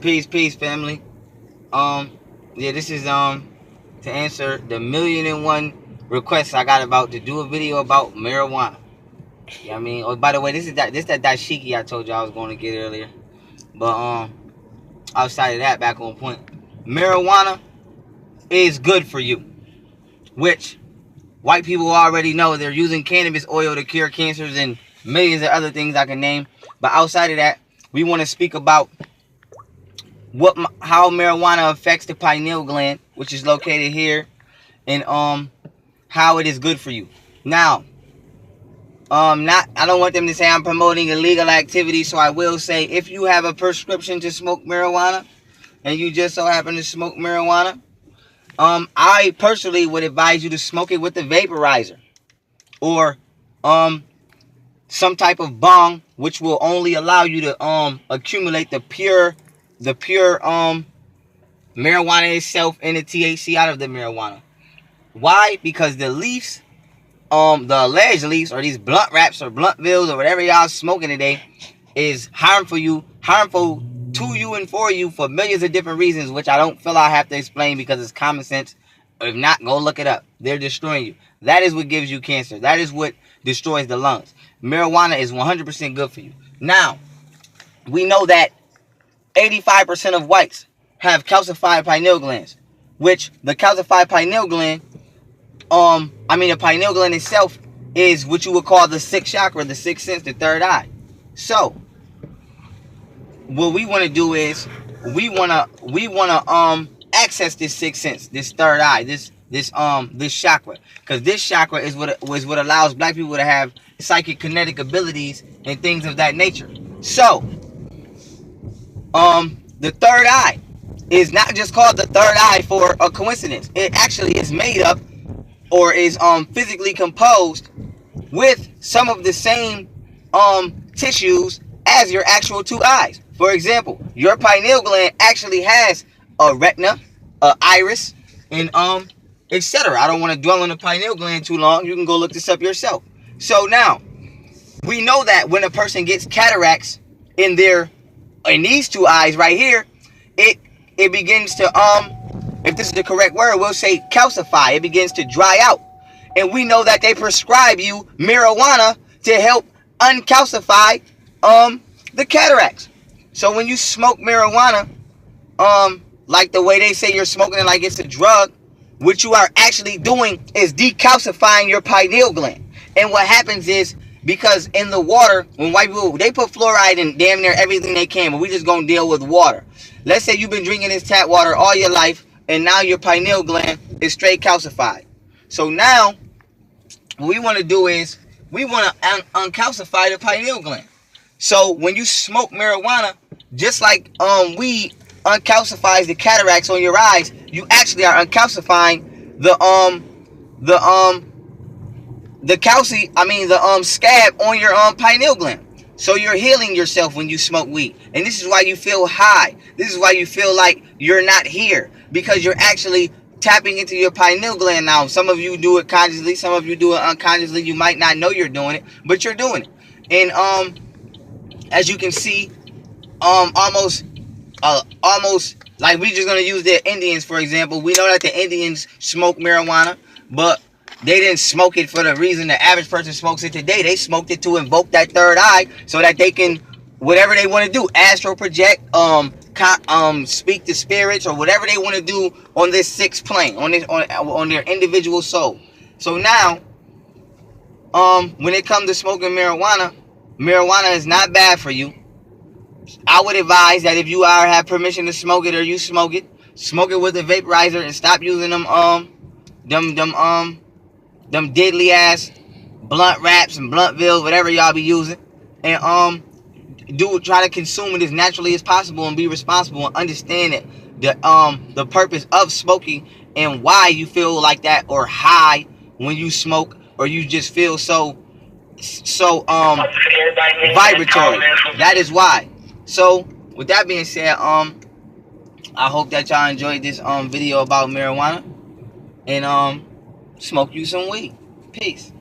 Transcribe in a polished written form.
Peace, family. Yeah, this is to answer the 1,000,001 requests I got about to do a video about marijuana. Yeah, I mean, oh, by the way, this that dashiki I told you I was going to get earlier. But outside of that, back on point, marijuana is good for you, which white people already know. They're using cannabis oil to cure cancers and millions of other things I can name. But outside of that, we want to speak about how marijuana affects the pineal gland, which is located here, and how it is good for you. Now, I don't want them to say I'm promoting illegal activity, so I will say if you have a prescription to smoke marijuana and you just so happen to smoke marijuana, I personally would advise you to smoke it with a vaporizer or some type of bong, which will only allow you to accumulate the pure marijuana itself and the THC out of the marijuana. Why? Because the leaves, the alleged leaves, or these blunt wraps or blunt bills or whatever y'all smoking today, is harmful to you and for you for millions of different reasons, which I don't feel I have to explain because it's common sense. If not, go look it up. They're destroying you. That is what gives you cancer. That is what destroys the lungs. Marijuana is 100% good for you. Now, we know that 85% of whites have calcified pineal glands, which the calcified pineal gland, the pineal gland itself is what you would call the sixth chakra, the sixth sense, the third eye. So, what we want to do is we want to access this sixth sense, this third eye, this chakra, because this chakra is what allows black people to have psychic kinetic abilities and things of that nature. So, the third eye is not just called the third eye for a coincidence. It actually is made up or is physically composed with some of the same tissues as your actual two eyes. For example, your pineal gland actually has a retina, a iris, and etc. I don't want to dwell on the pineal gland too long. You can go look this up yourself. So now, we know that when a person gets cataracts in these two eyes right here, it begins to if this is the correct word, we'll say calcify. It begins to dry out. And we know that they prescribe you marijuana to help uncalcify the cataracts. So when you smoke marijuana, like the way they say you're smoking it like it's a drug, what you are actually doing is decalcifying your pineal gland. And what happens is, because in the water, when white people, they put fluoride in damn near everything they can, but we just gonna deal with water. Let's say you've been drinking this tap water all your life, and now your pineal gland is straight calcified. So now, what we want to do is, we want to uncalcify the pineal gland. So when you smoke marijuana, just like weed uncalcifies the cataracts on your eyes, you actually are uncalcifying the scab on your pineal gland. So you're healing yourself when you smoke weed. And this is why you feel high. This is why you feel like you're not here, because you're actually tapping into your pineal gland now. Some of you do it consciously, some of you do it unconsciously. You might not know you're doing it, but you're doing it. And as you can see, almost like, we just gonna use the Indians for example. We know that the Indians smoke marijuana, but they didn't smoke it for the reason the average person smokes it today. They smoked it to invoke that third eye so that they can, whatever they want to do, astral project, speak to spirits, or whatever they want to do on this sixth plane, on their individual soul. So now, when it comes to smoking marijuana, marijuana is not bad for you. I would advise that if you have permission to smoke it, or you smoke it with a vaporizer, and stop using them deadly ass blunt wraps and blunt bills, whatever y'all be using, and try to consume it as naturally as possible, and be responsible, and understand it, the purpose of smoking, and why you feel like that, or high when you smoke, or you just feel so vibratory. That is why. So with that being said, I hope that y'all enjoyed this video about marijuana, and smoke you some weed. Peace.